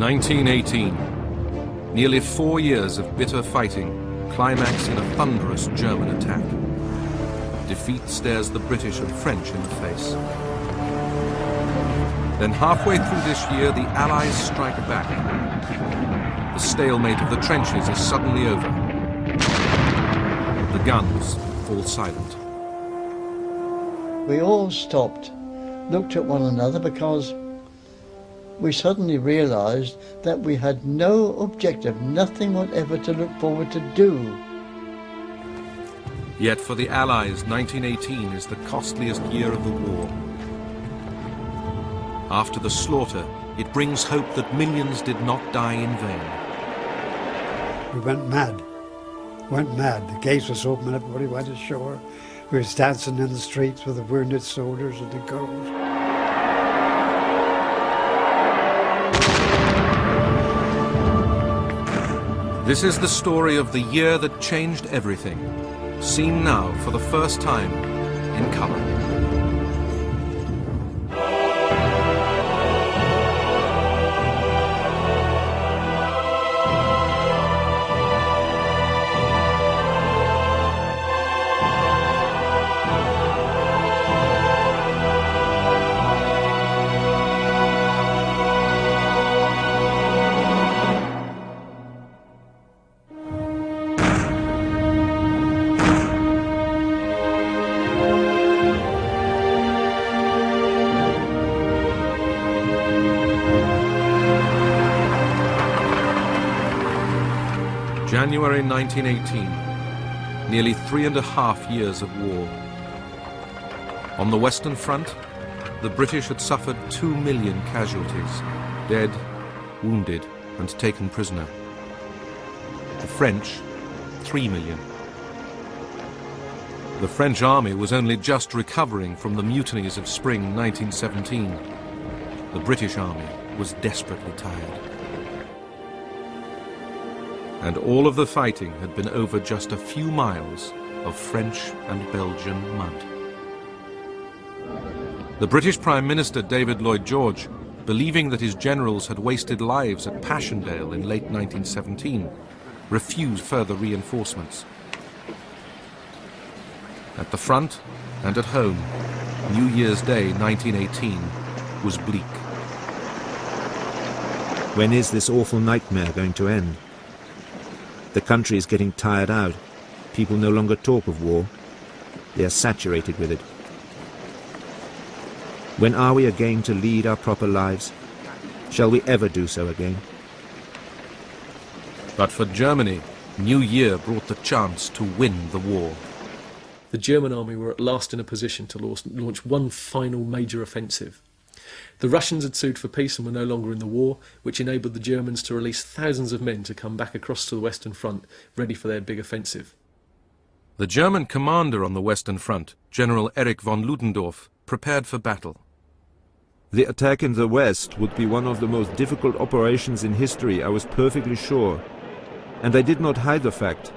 1918. Nearly 4 years of bitter fighting climax in a thunderous German attack. Defeat stares the British and French in the face. Then halfway through this year, the Allies strike back. The stalemate of the trenches is suddenly over. The guns fall silent. We all stopped, looked at one another, because we suddenly realized that we had no objective, nothing whatever to look forward to do. Yet for the Allies, 1918 is the costliest year of the war. After the slaughter, it brings hope that millions did not die in vain. We went mad. The gates was open, everybody went ashore. We was dancing in the streets with the wounded soldiers and the girls. This is the story of the year that changed everything, seen now for the first time in color. January 1918, nearly 3.5 years of war. On the Western Front, the British had suffered 2 million casualties, dead, wounded, and taken prisoner. The French, 3 million. The French army was only just recovering from the mutinies of spring 1917. The British army was desperately tired. And all of the fighting had been over just a few miles of French and Belgian mud. The British Prime Minister David Lloyd George, believing that his generals had wasted lives at Passchendaele in late 1917, refused further reinforcements. At the front and at home, New Year's Day 1918 was bleak. When is this awful nightmare going to end? The country is getting tired out. People no longer talk of war. They are saturated with it. When are we again to lead our proper lives? Shall we ever do so again? But for Germany, New Year brought the chance to win the war. The German army were at last in a position to launch one final major offensive. The Russians had sued for peace and were no longer in the war, which enabled the Germans to release thousands of men to come back across to the Western Front, ready for their big offensive. The German commander on the Western Front, General Erich von Ludendorff, prepared for battle. The attack in the West would be one of the most difficult operations in history, I was perfectly sure. And I did not hide the fact.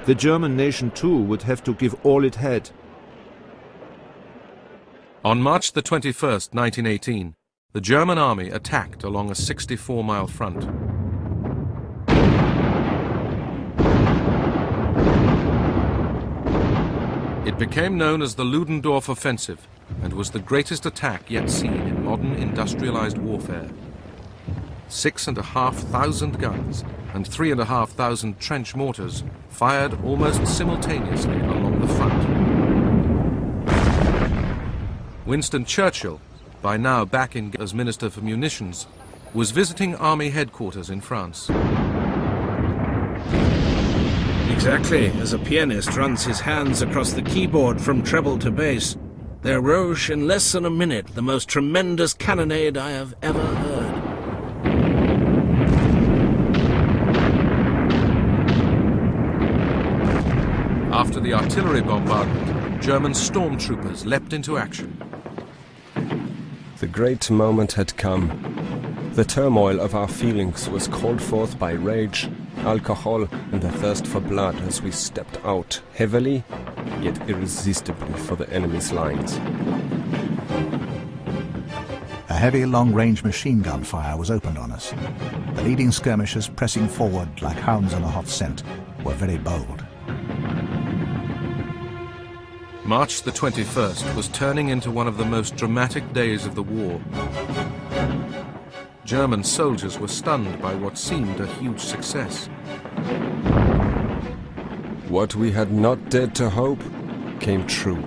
The German nation too would have to give all it had. On March the 21st, 1918, the German army attacked along a 64-mile front. It became known as the Ludendorff Offensive and was the greatest attack yet seen in modern industrialized warfare. 6,500 guns and 3,500 trench mortars fired almost simultaneously along the front. Winston Churchill, by now back in as Minister for Munitions, was visiting army headquarters in France. Exactly as a pianist runs his hands across the keyboard from treble to bass, there rose in less than a minute the most tremendous cannonade I have ever heard. After the artillery bombardment, German stormtroopers leapt into action. The great moment had come. The turmoil of our feelings was called forth by rage, alcohol, and the thirst for blood as we stepped out, heavily, yet irresistibly, for the enemy's lines. A heavy long-range machine gun fire was opened on us. The leading skirmishers, pressing forward like hounds on a hot scent, were very bold. March the 21st was turning into one of the most dramatic days of the war. German soldiers were stunned by what seemed a huge success. What we had not dared to hope came true.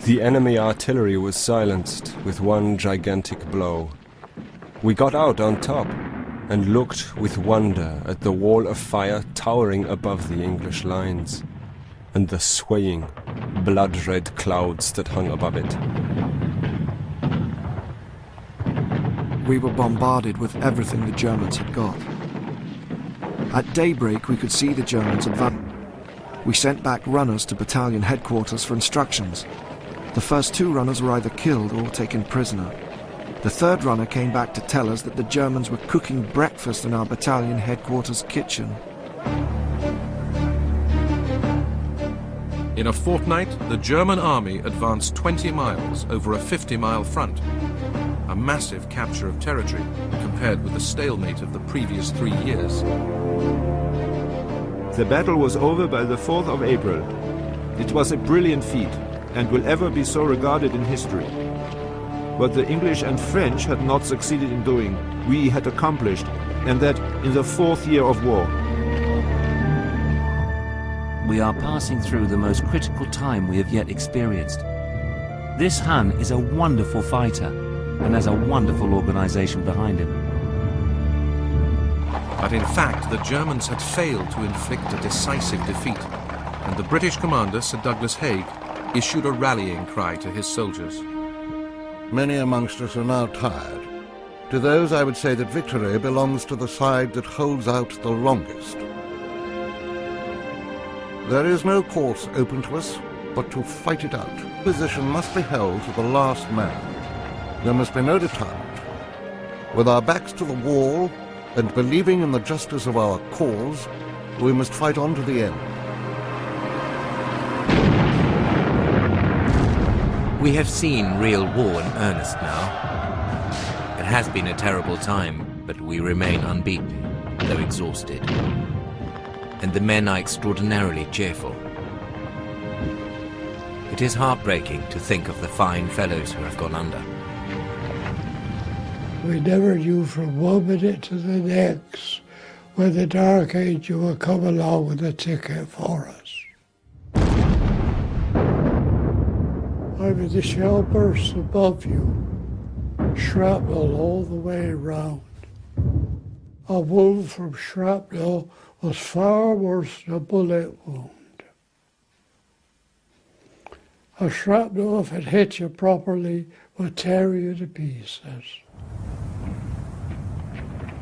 The enemy artillery was silenced with one gigantic blow. We got out on top and looked with wonder at the wall of fire towering above the English lines, and the swaying, blood-red clouds that hung above it. We were bombarded with everything the Germans had got. At daybreak, we could see the Germans advance. We sent back runners to battalion headquarters for instructions. The first 2 runners were either killed or taken prisoner. The 3rd runner came back to tell us that the Germans were cooking breakfast in our battalion headquarters kitchen. In a fortnight, the German army advanced 20 miles over a 50-mile front, a massive capture of territory compared with the stalemate of the previous 3 years. The battle was over by the 4th of April. It was a brilliant feat and will ever be so regarded in history. What the English and French had not succeeded in doing, we had accomplished, and that in the 4th year of war. We are passing through the most critical time we have yet experienced. This Hun is a wonderful fighter and has a wonderful organization behind him. But in fact, the Germans had failed to inflict a decisive defeat, and the British commander, Sir Douglas Haig, issued a rallying cry to his soldiers. Many amongst us are now tired. To those I would say that victory belongs to the side that holds out the longest. There is no course open to us but to fight it out. Position must be held to the last man. There must be no retirement. With our backs to the wall and believing in the justice of our cause, we must fight on to the end. We have seen real war in earnest now. It has been a terrible time, but we remain unbeaten, though exhausted. And the men are extraordinarily cheerful. It is heartbreaking to think of the fine fellows who have gone under. We never knew from one minute to the next when the Dark Angel would come along with a ticket for us. I mean, the shell bursts above you, shrapnel all the way around. A wound from shrapnel was far worse than a bullet wound. A shrapnel, if it hit you properly, would tear you to pieces.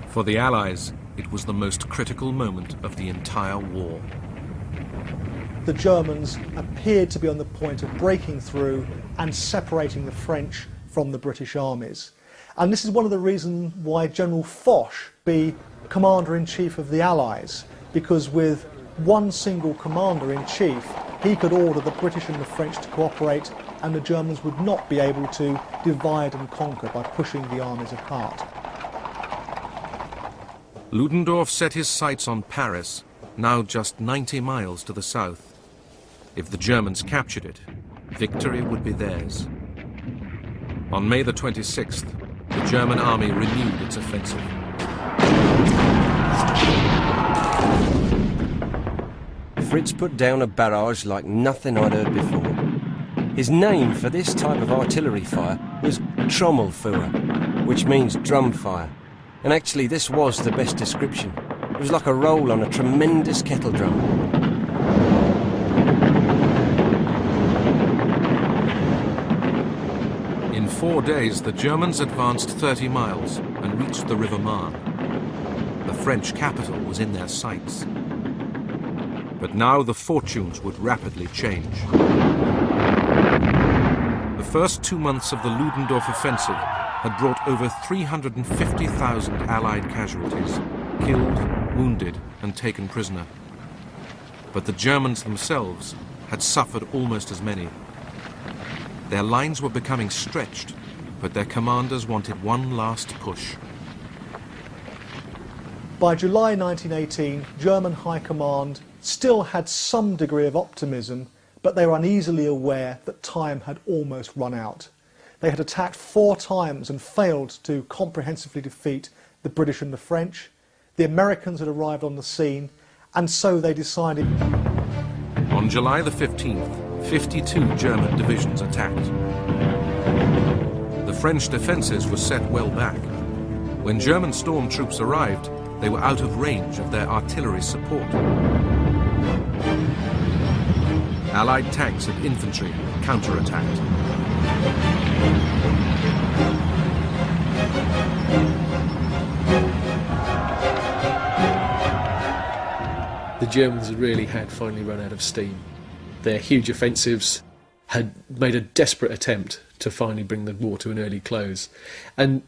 For the Allies, it was the most critical moment of the entire war. The Germans appeared to be on the point of breaking through and separating the French from the British armies. And this is one of the reasons why General Foch be Commander-in-Chief of the Allies, because with one single Commander-in-Chief, he could order the British and the French to cooperate, and the Germans would not be able to divide and conquer by pushing the armies apart. Ludendorff set his sights on Paris, now just 90 miles to the south. If the Germans captured it, victory would be theirs. On May the 26th, the German army renewed its offensive. Fritz put down a barrage like nothing I'd heard before. His name for this type of artillery fire was Trommelfeuer, which means drum fire. And actually this was the best description. It was like a roll on a tremendous kettle drum. In 4 days, the Germans advanced 30 miles and reached the River Marne. The French capital was in their sights. But now the fortunes would rapidly change. The first 2 months of the Ludendorff offensive had brought over 350,000 Allied casualties, killed, wounded, and taken prisoner. But the Germans themselves had suffered almost as many. Their lines were becoming stretched, but their commanders wanted one last push. By July 1918, German High Command still had some degree of optimism, but they were uneasily aware that time had almost run out. They had attacked 4 times and failed to comprehensively defeat the British and the French. The Americans had arrived on the scene, and so they decided. On July the 15th, 52 German divisions attacked. The French defences were set well back. When German storm troops arrived, they were out of range of their artillery support. Allied tanks and infantry counterattacked. The Germans really had finally run out of steam. Their huge offensives had made a desperate attempt to finally bring the war to an early close. And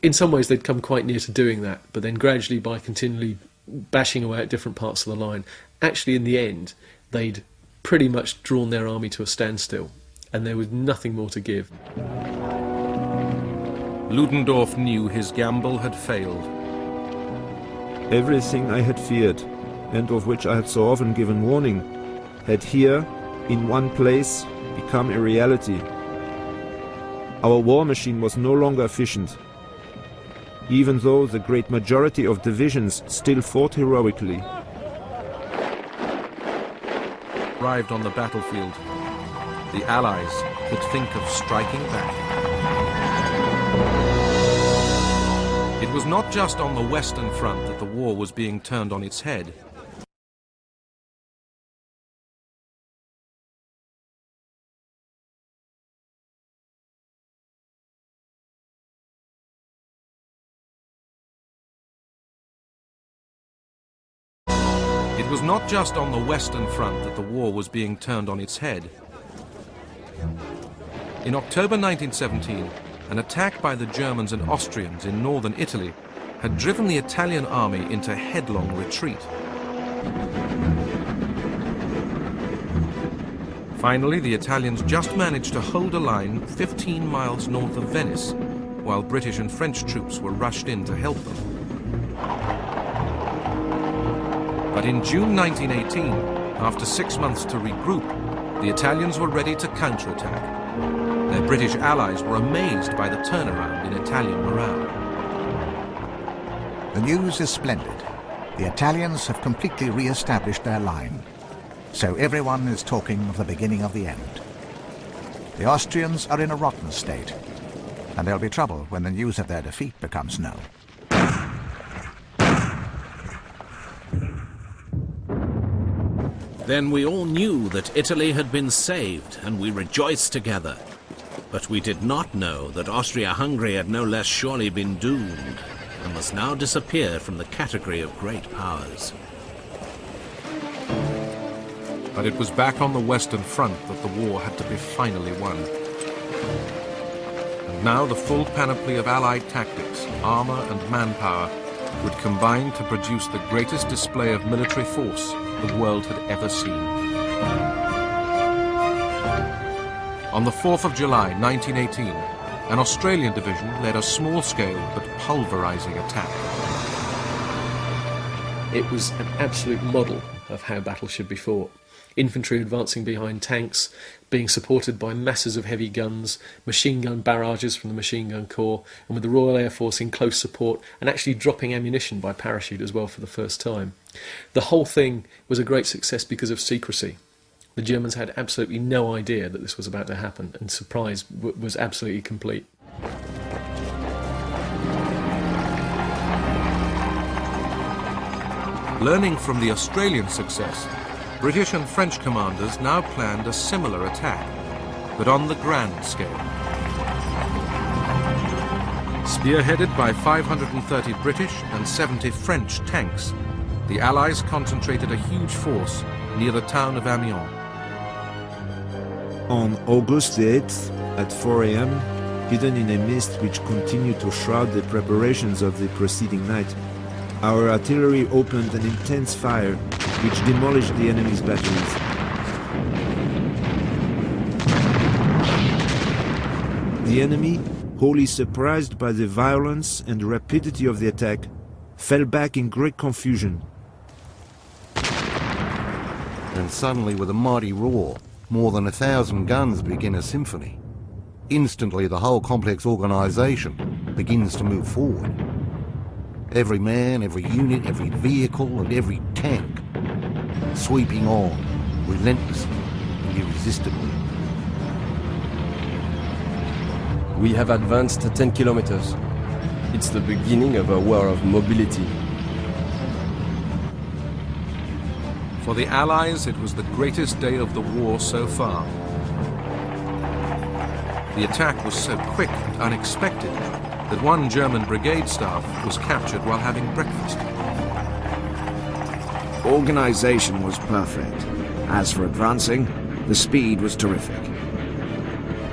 in some ways they'd come quite near to doing that, but then gradually, by continually bashing away at different parts of the line, actually in the end they'd pretty much drawn their army to a standstill, and there was nothing more to give. Ludendorff knew his gamble had failed. Everything I had feared, and of which I had so often given warning, had here, in one place, become a reality. Our war machine was no longer efficient, even though the great majority of divisions still fought heroically. Arrived on the battlefield, the Allies could think of striking back. It was not just on the Western Front that the war was being turned on its head. It was not just on the Western Front that the war was being turned on its head. In October 1917, an attack by the Germans and Austrians in northern Italy had driven the Italian army into headlong retreat. Finally, the Italians just managed to hold a line 15 miles north of Venice, while British and French troops were rushed in to help them. But in June 1918, after 6 months to regroup, the Italians were ready to counterattack. Their British allies were amazed by the turnaround in Italian morale. The news is splendid. The Italians have completely re-established their line. So everyone is talking of the beginning of the end. The Austrians are in a rotten state, and there'll be trouble when the news of their defeat becomes known. Then we all knew that Italy had been saved, and we rejoiced together. But we did not know that Austria-Hungary had no less surely been doomed, and must now disappear from the category of great powers. But it was back on the Western Front that the war had to be finally won. And now the full panoply of Allied tactics, armour and manpower would combine to produce the greatest display of military force the world had ever seen. On the 4th of July 1918, an Australian division led a small-scale but pulverising attack. It was an absolute model of how battle should be fought. Infantry advancing behind tanks, being supported by masses of heavy guns, machine gun barrages from the machine gun corps, and with the Royal Air Force in close support, and actually dropping ammunition by parachute as well for the first time. The whole thing was a great success because of secrecy. The Germans had absolutely no idea that this was about to happen, and surprise was absolutely complete. Learning from the Australian success, British and French commanders now planned a similar attack, but on the grand scale. Spearheaded by 530 British and 70 French tanks, the Allies concentrated a huge force near the town of Amiens. On August the 8th, at 4 a.m., hidden in a mist which continued to shroud the preparations of the preceding night, our artillery opened an intense fire which demolished the enemy's batteries. The enemy, wholly surprised by the violence and rapidity of the attack, fell back in great confusion. And suddenly, with a mighty roar, more than 1,000 guns begin a symphony. Instantly, the whole complex organisation begins to move forward. Every man, every unit, every vehicle and every tank sweeping on, relentlessly and irresistibly. We have advanced 10 kilometers. It's the beginning of a war of mobility. For the Allies, it was the greatest day of the war so far. The attack was so quick and unexpected that one German brigade staff was captured while having breakfast. Organization was perfect. As for advancing, the speed was terrific.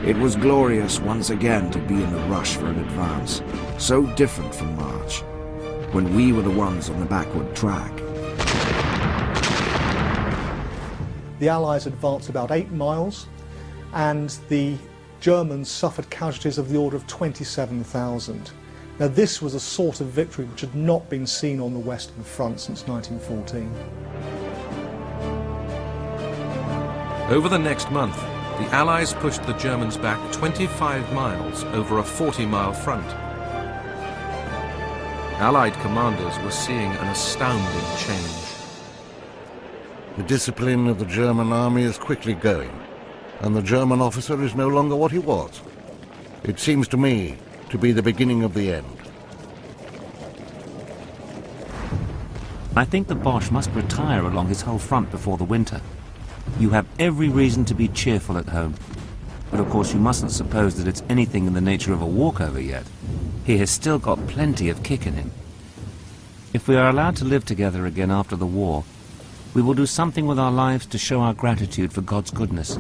It was glorious once again to be in the rush for an advance, so different from March, when we were the ones on the backward track. The Allies advanced about 8 miles, and the Germans suffered casualties of the order of 27,000. Now this was a sort of victory which had not been seen on the Western Front since 1914. Over the next month, the Allies pushed the Germans back 25 miles over a 40-mile front. Allied commanders were seeing an astounding change. The discipline of the German army is quickly going, and the German officer is no longer what he was. It seems to me to be the beginning of the end. I think the Boche must retire along his whole front before the winter. You have every reason to be cheerful at home. But of course you mustn't suppose that it's anything in the nature of a walkover yet. He has still got plenty of kick in him. If we are allowed to live together again after the war, we will do something with our lives to show our gratitude for God's goodness.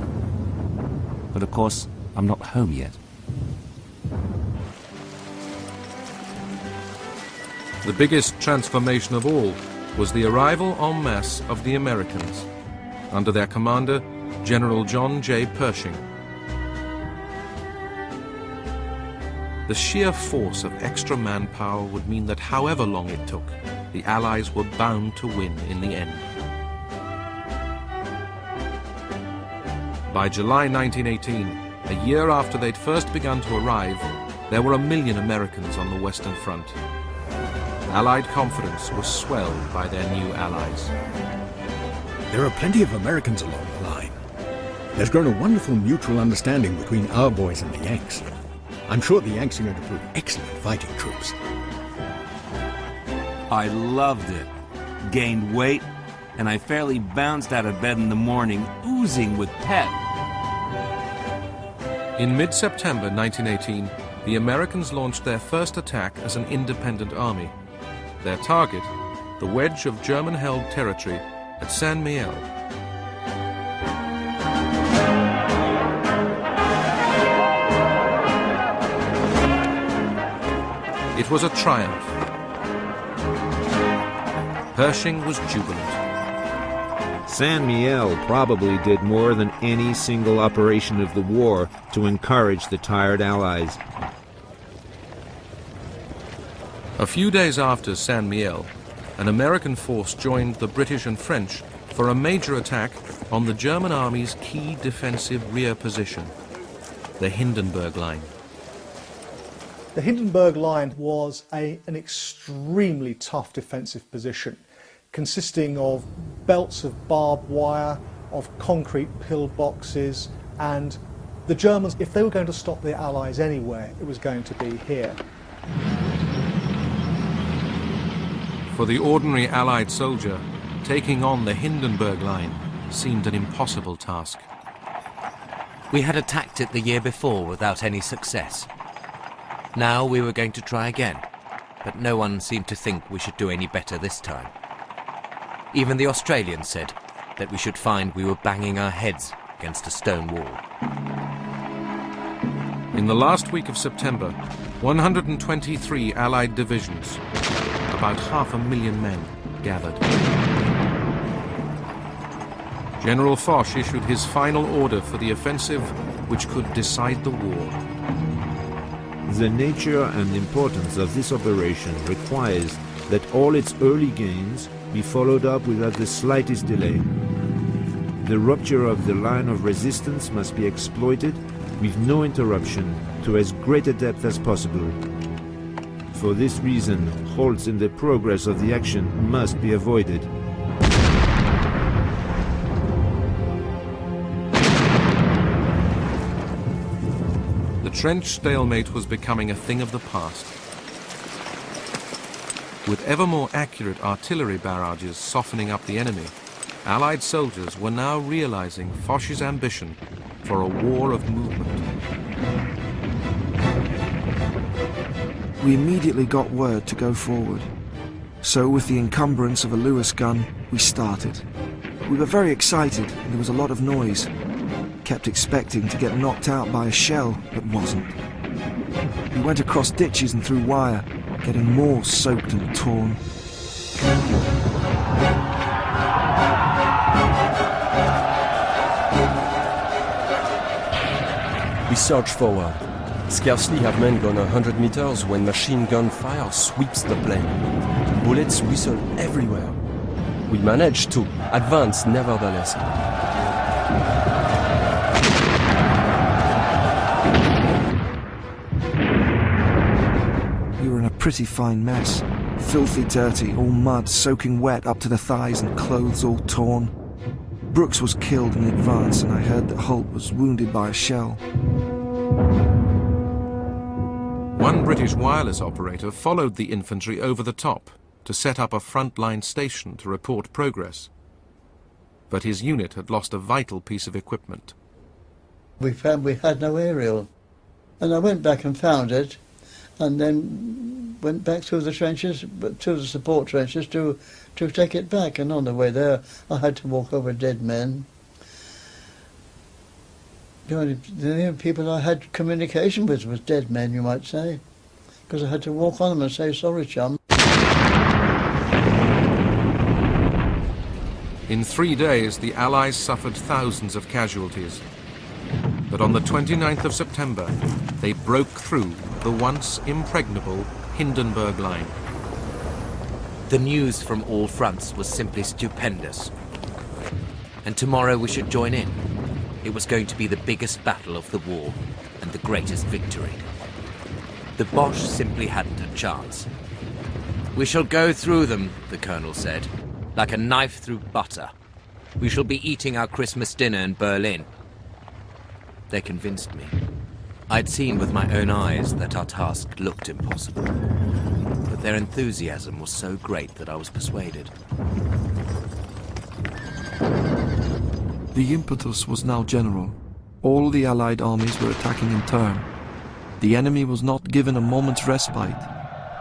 But of course, I'm not home yet. The biggest transformation of all was the arrival en masse of the Americans, under their commander, General John J. Pershing. The sheer force of extra manpower would mean that however long it took, the Allies were bound to win in the end. By July 1918, a year after they'd first begun to arrive, there were 1 million Americans on the Western Front. Allied confidence was swelled by their new allies. There are plenty of Americans along the line. There's grown a wonderful mutual understanding between our boys and the Yanks. I'm sure the Yanks are going to prove excellent fighting troops. I loved it. Gained weight, and I fairly bounced out of bed in the morning, oozing with pep. In mid-September 1918, the Americans launched their first attack as an independent army. Their target, the wedge of German-held territory at Saint Mihiel. It was a triumph. Pershing was jubilant. Saint Mihiel probably did more than any single operation of the war to encourage the tired Allies. A few days after Saint Mihiel, an American force joined the British and French for a major attack on the German army's key defensive rear position, the Hindenburg Line. The Hindenburg Line was an extremely tough defensive position, consisting of belts of barbed wire, of concrete pillboxes, and the Germans, if they were going to stop the Allies anywhere, it was going to be here. For the ordinary Allied soldier, taking on the Hindenburg Line seemed an impossible task. We had attacked it the year before without any success. Now we were going to try again, but no one seemed to think we should do any better this time. Even the Australians said that we should find we were banging our heads against a stone wall. In the last week of September, 123 Allied divisions, about 500,000 men, gathered. General Foch issued his final order for the offensive which could decide the war. The nature and importance of this operation requires that all its early gains be followed up without the slightest delay. The rupture of the line of resistance must be exploited with no interruption to as great a depth as possible. For this reason, halts in the progress of the action must be avoided. The trench stalemate was becoming a thing of the past. With ever more accurate artillery barrages softening up the enemy, Allied soldiers were now realizing Foch's ambition for a war of movement. We immediately got word to go forward. So with the encumbrance of a Lewis gun, we started. We were very excited and there was a lot of noise. Kept expecting to get knocked out by a shell, but wasn't. We went across ditches and through wire, getting more soaked and torn. We surge forward. Scarcely have men gone 100 meters when machine gun fire sweeps the plain. Bullets whistle everywhere. We manage to advance nevertheless. We were in a pretty fine mess. Filthy dirty, all mud, soaking wet up to the thighs and clothes all torn. Brooks was killed in advance and I heard that Holt was wounded by a shell. One British wireless operator followed the infantry over the top to set up a front-line station to report progress. But his unit had lost a vital piece of equipment. We found we had no aerial. And I went back and found it, and then went back through the trenches, to the support trenches to take it back. And on the way there, I had to walk over dead men. The only people I had communication with was dead men, you might say, because I had to walk on them and say, sorry, chum. In 3 days, the Allies suffered thousands of casualties. But on the 29th of September, they broke through the once impregnable Hindenburg Line. The news from all fronts was simply stupendous. And tomorrow we should join in. It was going to be the biggest battle of the war and the greatest victory. The Boche simply hadn't a chance. We shall go through them, the colonel said, like a knife through butter. We shall be eating our Christmas dinner in Berlin. They convinced me. I'd seen with my own eyes that our task looked impossible. But their enthusiasm was so great that I was persuaded. The impetus was now general. All the Allied armies were attacking in turn. The enemy was not given a moment's respite.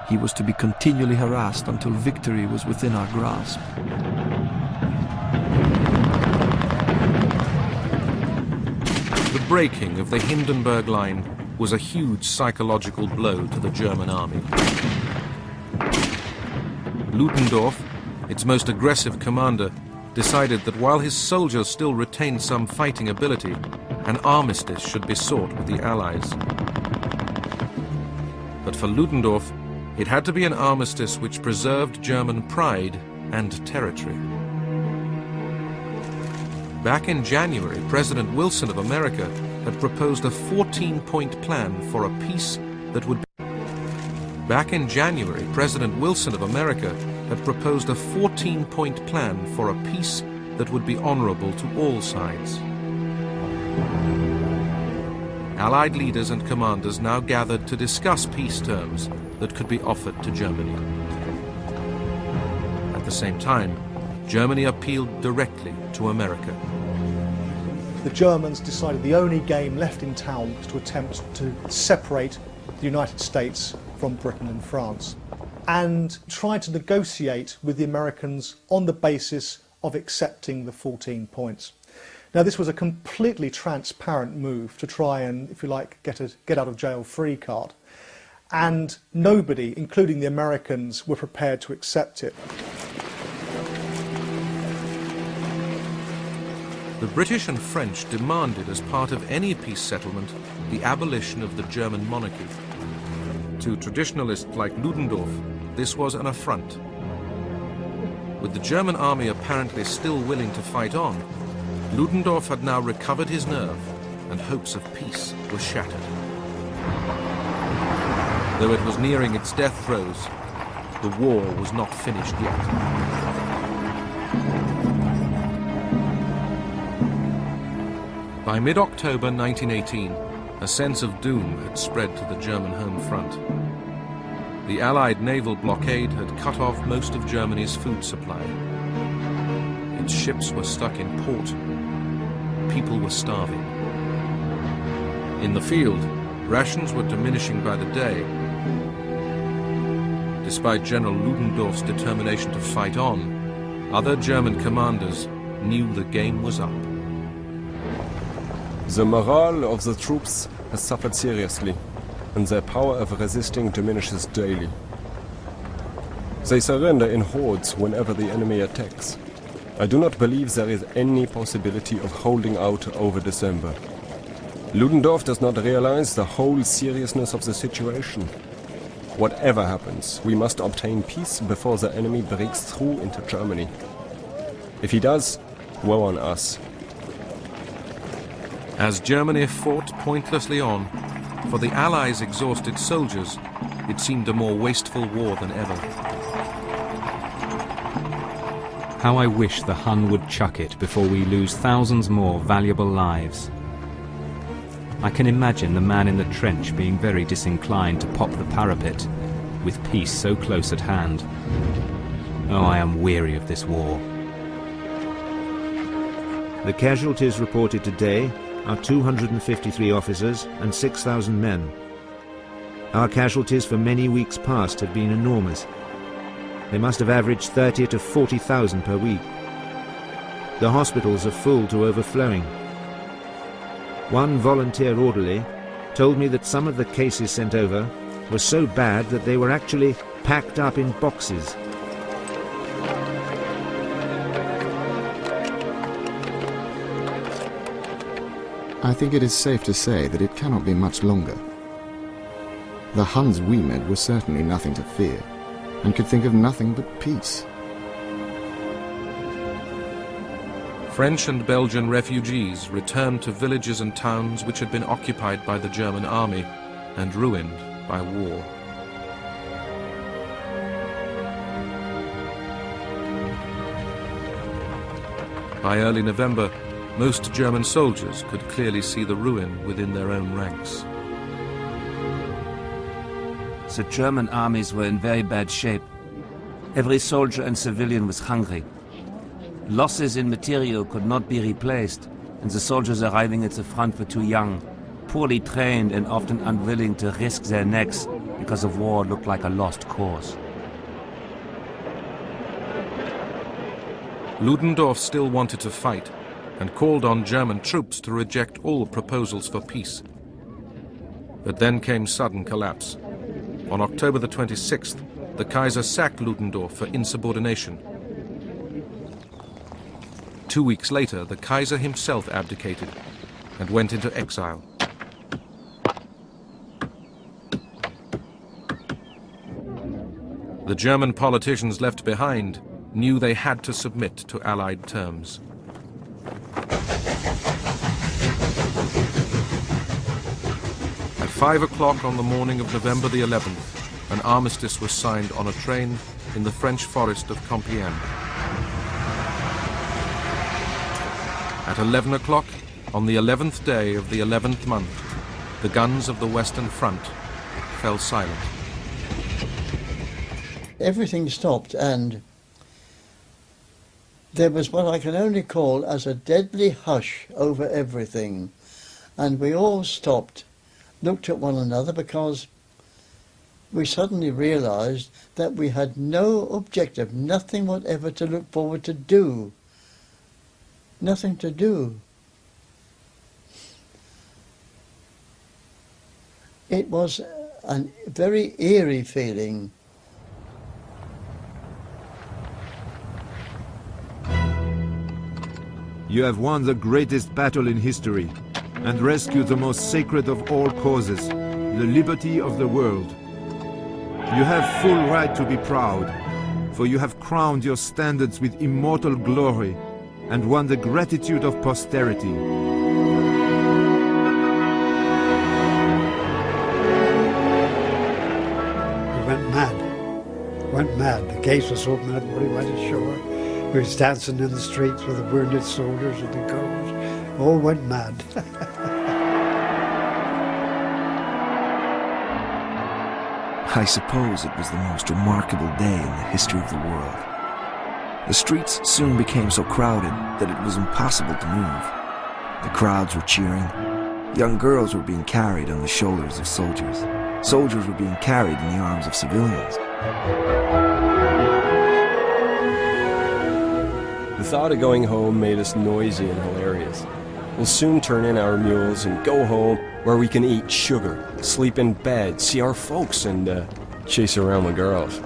He was to be continually harassed until victory was within our grasp. The breaking of the Hindenburg Line was a huge psychological blow to the German army. Ludendorff, its most aggressive commander, decided that while his soldiers still retained some fighting ability, an armistice should be sought with the Allies. But for Ludendorff, it had to be an armistice which preserved German pride and territory. Back in January, President Wilson of America had proposed a 14-point plan for a peace that would be... Back in January, President Wilson of America had proposed a 14-point plan for a peace that would be honorable to all sides. Allied leaders and commanders now gathered to discuss peace terms that could be offered to Germany. At the same time, Germany appealed directly to America. The Germans decided the only game left in town was to attempt to separate the United States from Britain and France, and tried to negotiate with the Americans on the basis of accepting the 14 points. Now, this was a completely transparent move to try and, if you like, get out of jail free card. And nobody, including the Americans, were prepared to accept it. The British and French demanded, as part of any peace settlement, the abolition of the German monarchy. To traditionalists like Ludendorff, this was an affront. With the German army apparently still willing to fight on, Ludendorff had now recovered his nerve, and hopes of peace were shattered. Though it was nearing its death throes, the war was not finished yet. By mid-October 1918, a sense of doom had spread to the German home front. The Allied naval blockade had cut off most of Germany's food supply. Its ships were stuck in port. People were starving. In the field, rations were diminishing by the day. Despite General Ludendorff's determination to fight on, other German commanders knew the game was up. The morale of the troops has suffered seriously, and their power of resisting diminishes daily. They surrender in hordes whenever the enemy attacks. I do not believe there is any possibility of holding out over December. Ludendorff does not realize the whole seriousness of the situation. Whatever happens, we must obtain peace before the enemy breaks through into Germany. If he does, woe on us. As Germany fought pointlessly on, for the Allies' exhausted soldiers, it seemed a more wasteful war than ever. How I wish the Hun would chuck it before we lose thousands more valuable lives. I can imagine the man in the trench being very disinclined to pop the parapet, with peace so close at hand. Oh, I am weary of this war. The casualties reported today are 253 officers and 6,000 men. Our casualties for many weeks past have been enormous. They must have averaged 30 to 40,000 per week. The hospitals are full to overflowing. One volunteer orderly told me that some of the cases sent over were so bad that they were actually packed up in boxes. I think it is safe to say that it cannot be much longer. The Huns we met were certainly nothing to fear, and could think of nothing but peace. French and Belgian refugees returned to villages and towns which had been occupied by the German army and ruined by war. By early November, most German soldiers could clearly see the ruin within their own ranks. The German armies were in very bad shape. Every soldier and civilian was hungry. Losses in material could not be replaced, and the soldiers arriving at the front were too young, poorly trained and often unwilling to risk their necks because the war looked like a lost cause. Ludendorff still wanted to fight and called on German troops to reject all proposals for peace. But then came sudden collapse. On October the 26th, the Kaiser sacked Ludendorff for insubordination. 2 weeks later, the Kaiser himself abdicated and went into exile. The German politicians left behind knew they had to submit to Allied terms. At 5 o'clock on the morning of November the 11th, an armistice was signed on a train in the French forest of Compiègne. At 11 o'clock, on the 11th day of the 11th month, the guns of the Western Front fell silent. Everything stopped, and there was what I can only call as a deadly hush over everything. And we all stopped, looked at one another, because we suddenly realized that we had no objective, nothing whatever to look forward to do. Nothing to do. It was a very eerie feeling. You have won the greatest battle in history and rescued the most sacred of all causes, the liberty of the world. You have full right to be proud, for you have crowned your standards with immortal glory and won the gratitude of posterity. We went mad. Went mad. The gates was open, everybody went ashore. We was dancing in the streets with the wounded soldiers and the girls. All went mad. I suppose it was the most remarkable day in the history of the world. The streets soon became so crowded that it was impossible to move. The crowds were cheering. Young girls were being carried on the shoulders of soldiers. Soldiers were being carried in the arms of civilians. The thought of going home made us noisy and hilarious. We'll soon turn in our mules and go home where we can eat sugar, sleep in bed, see our folks, and chase around the girls.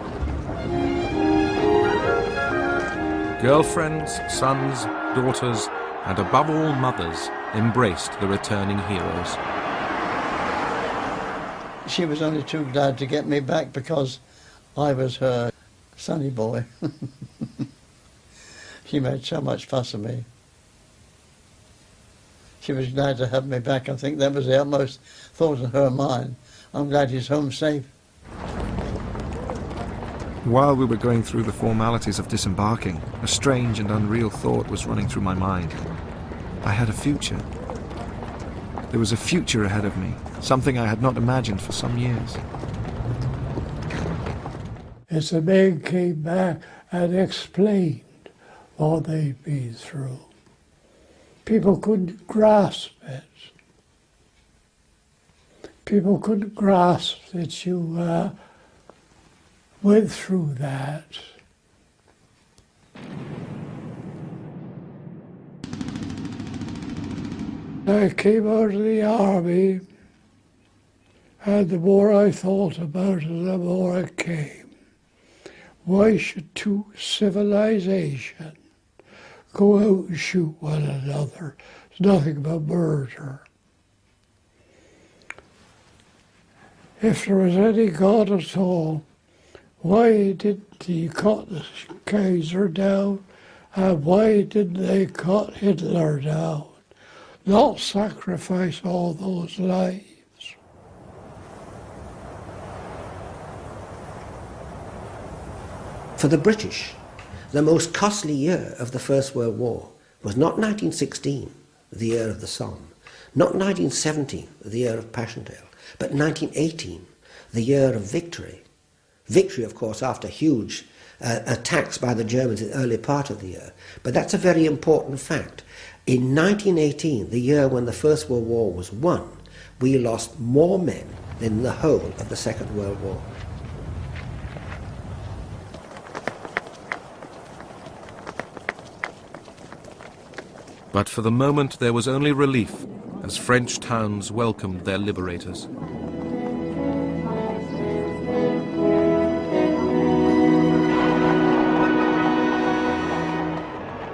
Girlfriends, sons, daughters, and above all mothers embraced the returning heroes. She was only too glad to get me back because I was her sonny boy. She made so much fuss of me. She was glad to have me back. I think that was the utmost thought in her mind. I'm glad he's home safe. While we were going through the formalities of disembarking, a strange and unreal thought was running through my mind. I had a future. There was a future ahead of me, something I had not imagined for some years. As the men came back and explained what they'd been through, people couldn't grasp it. People couldn't grasp that you went through that. I came out of the army, and the more I thought about it, the more it came. Why should two civilizations go out and shoot one another? It's nothing but murder. If there was any God at all, why didn't he cut the Kaiser down? And why didn't they cut Hitler down? Not sacrifice all those lives. For the British, the most costly year of the First World War was not 1916, the year of the Somme, not 1917, the year of Passchendaele, but 1918, the year of victory. Victory, of course, after huge attacks by the Germans in the early part of the year. But that's a very important fact. In 1918, the year when the First World War was won, we lost more men than in the whole of the Second World War. But for the moment there was only relief as French towns welcomed their liberators.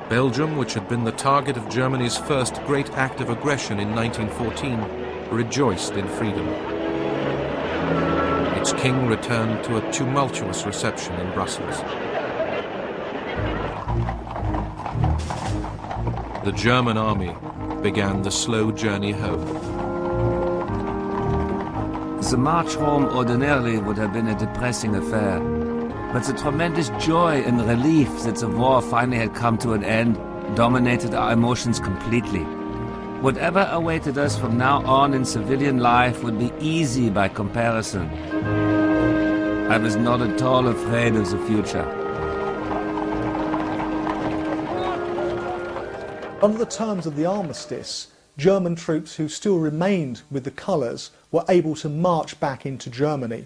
Belgium, which had been the target of Germany's first great act of aggression in 1914, rejoiced in freedom. Its king returned to a tumultuous reception in Brussels. The German army began the slow journey home. The march home ordinarily would have been a depressing affair, but the tremendous joy and relief that the war finally had come to an end dominated our emotions completely. Whatever awaited us from now on in civilian life would be easy by comparison. I was not at all afraid of the future. Under the terms of the armistice, German troops who still remained with the colours were able to march back into Germany.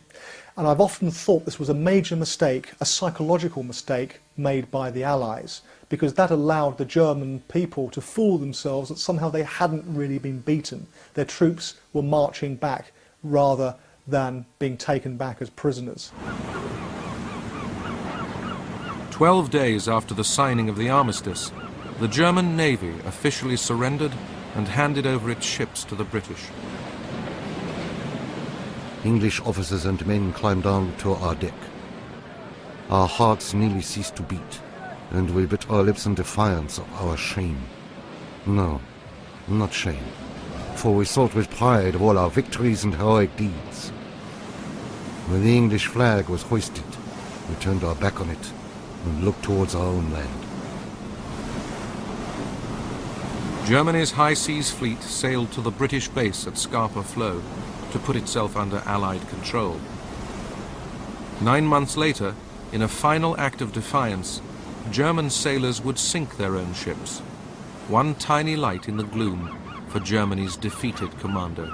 And I've often thought this was a major mistake, a psychological mistake made by the Allies, because that allowed the German people to fool themselves that somehow they hadn't really been beaten. Their troops were marching back rather than being taken back as prisoners. 12 days after the signing of the armistice, the German Navy officially surrendered and handed over its ships to the British. English officers and men climbed down to our deck. Our hearts nearly ceased to beat, and we bit our lips in defiance of our shame. No, not shame, for we thought with pride of all our victories and heroic deeds. When the English flag was hoisted, we turned our back on it and looked towards our own land. Germany's high seas fleet sailed to the British base at Scapa Flow to put itself under Allied control. 9 months later, in a final act of defiance, German sailors would sink their own ships, one tiny light in the gloom for Germany's defeated commando.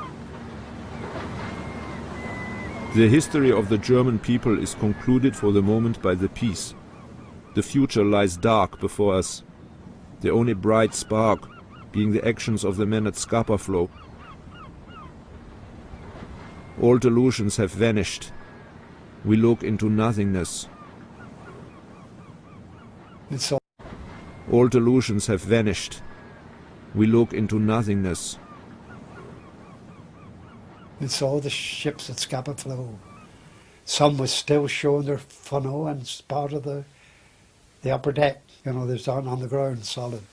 The history of the German people is concluded for the moment by the peace. The future lies dark before us, the only bright spark being the actions of the men at Scapa Flow. All delusions have vanished. We look into nothingness. All delusions have vanished. We look into nothingness. And saw the ships at Scapa Flow. Some was still showing their funnel and it's part of the upper deck. You know, there's on the ground solid.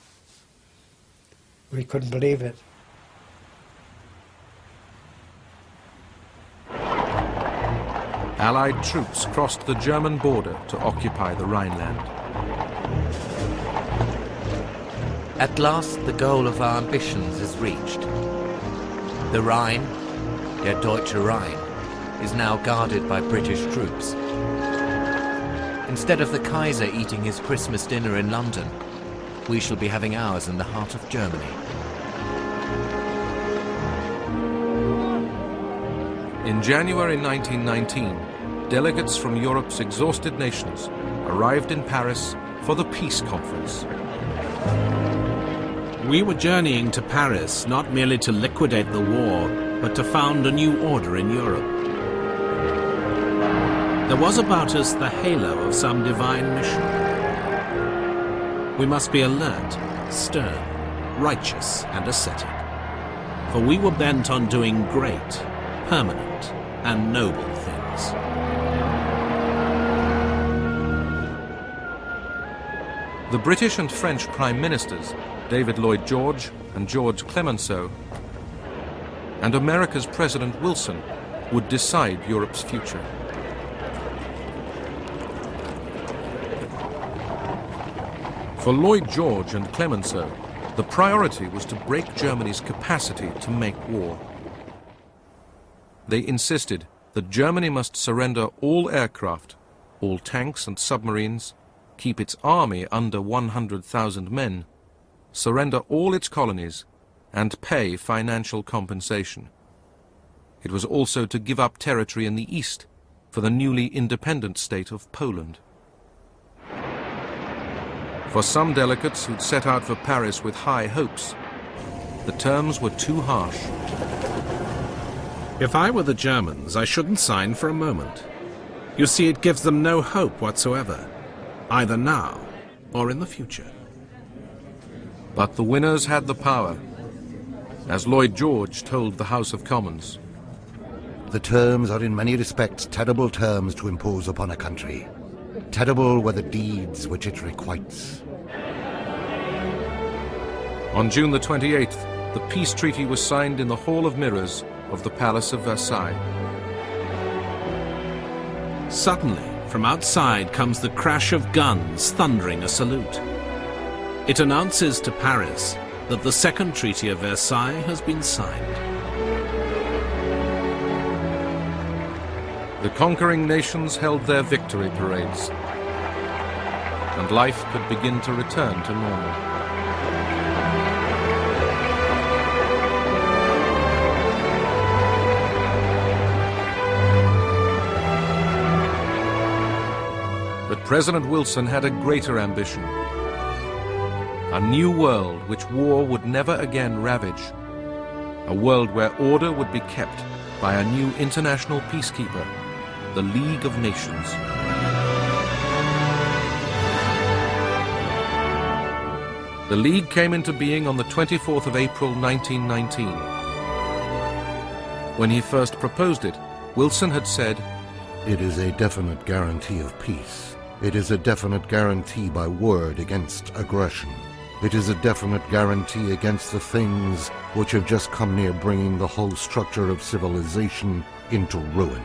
We couldn't believe it. Allied troops crossed the German border to occupy the Rhineland. At last the goal of our ambitions is reached. The Rhine, der Deutsche Rhein, is now guarded by British troops. Instead of the Kaiser eating his Christmas dinner in London, we shall be having ours in the heart of Germany. In January 1919, delegates from Europe's exhausted nations arrived in Paris for the Peace Conference. We were journeying to Paris not merely to liquidate the war, but to found a new order in Europe. There was about us the halo of some divine mission. We must be alert, stern, righteous, and ascetic, for we were bent on doing great, permanent, and noble things. The British and French Prime Ministers, David Lloyd George and George Clemenceau, and America's President Wilson would decide Europe's future. For Lloyd George and Clemenceau, the priority was to break Germany's capacity to make war. They insisted that Germany must surrender all aircraft, all tanks and submarines, keep its army under 100,000 men, surrender all its colonies, and pay financial compensation. It was also to give up territory in the east for the newly independent state of Poland. For some delegates who'd set out for Paris with high hopes, the terms were too harsh. If I were the Germans, I shouldn't sign for a moment. You see, it gives them no hope whatsoever, either now or in the future. But the winners had the power, as Lloyd George told the House of Commons. The terms are in many respects terrible terms to impose upon a country. Terrible were the deeds which it requites. On June the 28th, the peace treaty was signed in the Hall of Mirrors of the Palace of Versailles. Suddenly, from outside comes the crash of guns thundering a salute. It announces to Paris that the Second Treaty of Versailles has been signed. The conquering nations held their victory parades, and life could begin to return to normal. But President Wilson had a greater ambition. A new world which war would never again ravage. A world where order would be kept by a new international peacekeeper, the League of Nations. The League came into being on the 24th of April 1919. When he first proposed it, Wilson had said, "It is a definite guarantee of peace. It is a definite guarantee by word against aggression. It is a definite guarantee against the things which have just come near bringing the whole structure of civilization into ruin."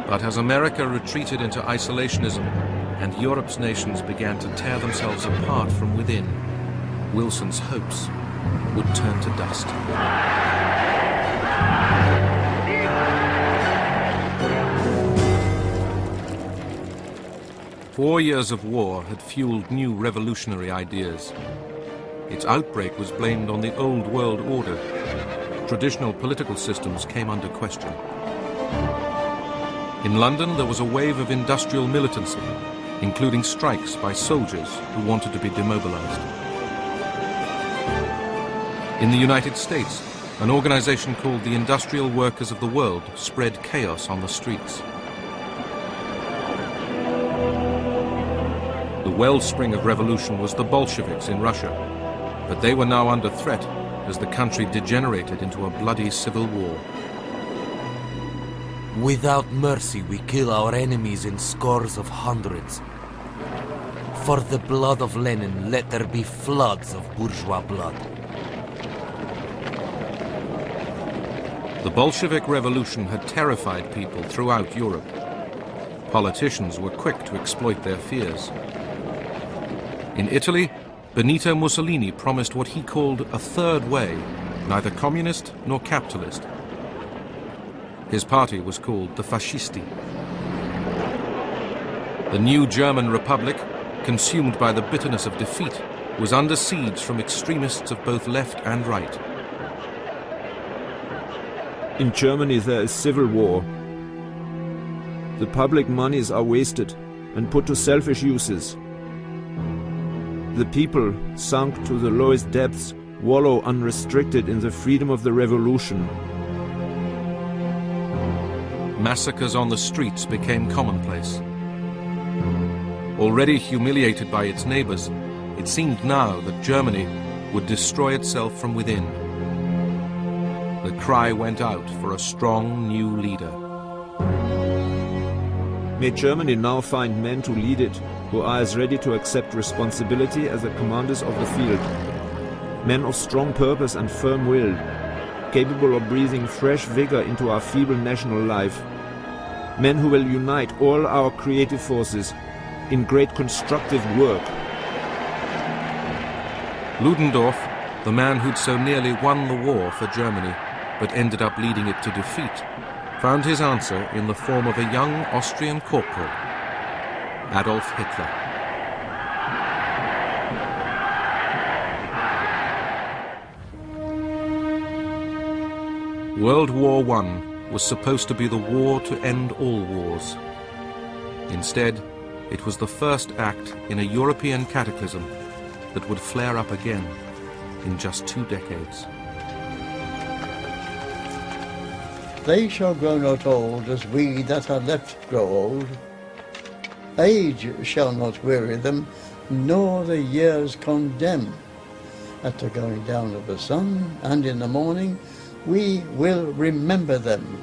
But as America retreated into isolationism and Europe's nations began to tear themselves apart from within, Wilson's hopes would turn to dust. "4 years of war had fueled new revolutionary ideas. Its outbreak was blamed on the old world order. Traditional political systems came under question. In London, there was a wave of industrial militancy, including strikes by soldiers who wanted to be demobilized. In the United States, an organization called the Industrial Workers of the World spread chaos on the streets. The wellspring of revolution was the Bolsheviks in Russia, but they were now under threat as the country degenerated into a bloody civil war. Without mercy, we kill our enemies in scores of hundreds. For the blood of Lenin, let there be floods of bourgeois blood. The Bolshevik Revolution had terrified people throughout Europe. Politicians were quick to exploit their fears. In Italy, Benito Mussolini promised what he called a third way, neither communist nor capitalist. His party was called the Fascisti. The new German Republic, consumed by the bitterness of defeat, was under siege from extremists of both left and right. In Germany there is civil war. The public monies are wasted and put to selfish uses. The people, sunk to the lowest depths, wallow unrestricted in the freedom of the revolution. Massacres on the streets became commonplace. Already humiliated by its neighbors, it seemed now that Germany would destroy itself from within. The cry went out for a strong new leader. May Germany now find men to lead it, who are as ready to accept responsibility as the commanders of the field. Men of strong purpose and firm will, capable of breathing fresh vigor into our feeble national life. Men who will unite all our creative forces in great constructive work. Ludendorff, the man who'd so nearly won the war for Germany, but ended up leading it to defeat, found his answer in the form of a young Austrian corporal, Adolf Hitler. World War I was supposed to be the war to end all wars. Instead, it was the first act in a European cataclysm that would flare up again in just 2 decades. They shall grow not old as we that are left grow old. Age shall not weary them, nor the years condemn. At the going down of the sun and in the morning, we will remember them.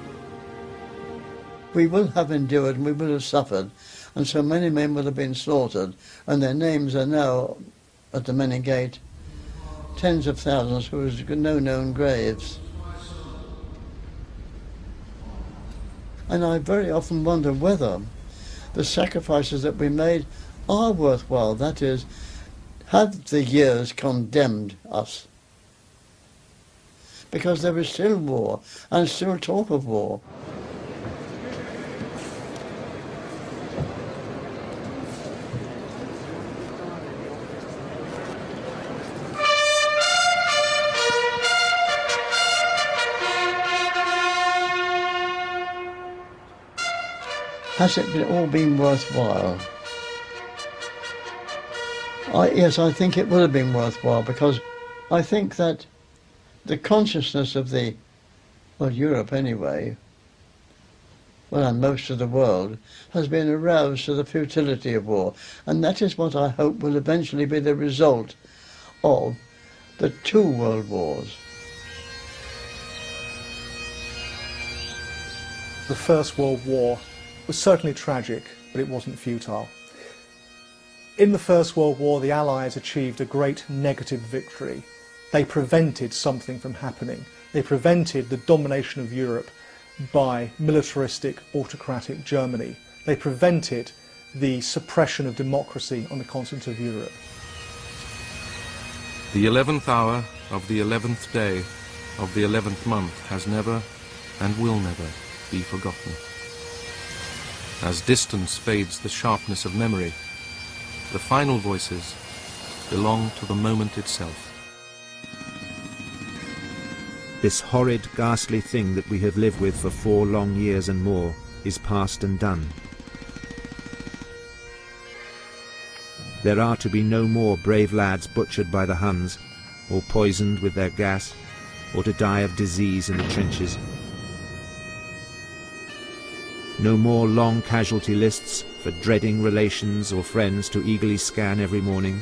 We will have endured and we will have suffered, and so many men will have been slaughtered, and their names are now at the Menin Gate, tens of thousands who have no known graves. And I very often wonder whether the sacrifices that we made are worthwhile. That is, have the years condemned us? Because there is still war, and still talk of war. Has it all been worthwhile? Yes, I think it would have been worthwhile, because I think that the consciousness of Europe anyway, and most of the world, has been aroused to the futility of war. And that is what I hope will eventually be the result of the 2 world wars. the First World War was certainly tragic, but it wasn't futile. In the First World War, the Allies achieved a great negative victory. They prevented something from happening. They prevented the domination of Europe by militaristic, autocratic Germany. They prevented the suppression of democracy on the continent of Europe. The 11th hour of the 11th day of the 11th month has never and will never be forgotten. As distance fades the sharpness of memory, the final voices belong to the moment itself. This horrid, ghastly thing that we have lived with for 4 long years and more is past and done. There are to be no more brave lads butchered by the Huns, or poisoned with their gas, or to die of disease in the trenches. No more long casualty lists for dreading relations or friends to eagerly scan every morning.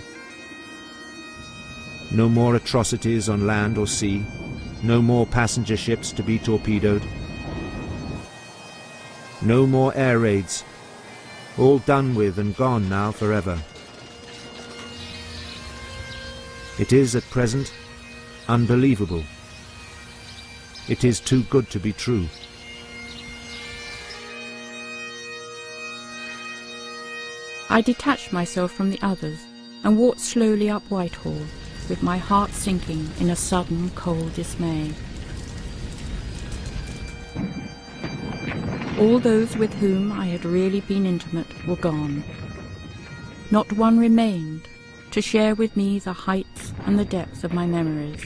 No more atrocities on land or sea. No more passenger ships to be torpedoed. No more air raids. All done with and gone now forever. It is at present unbelievable. It is too good to be true. I detached myself from the others and walked slowly up Whitehall, with my heart sinking in a sudden cold dismay. All those with whom I had really been intimate were gone. Not one remained to share with me the heights and the depths of my memories.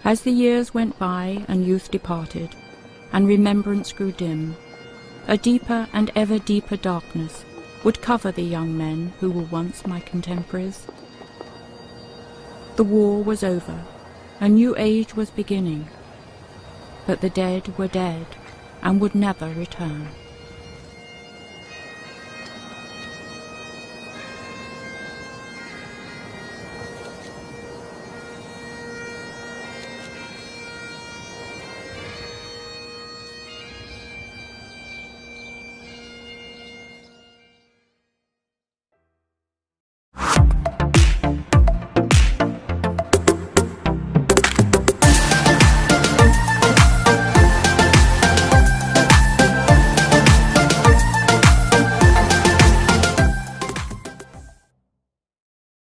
As the years went by and youth departed, and remembrance grew dim, a deeper and ever deeper darkness would cover the young men who were once my contemporaries. The war was over, a new age was beginning, but the dead were dead and would never return.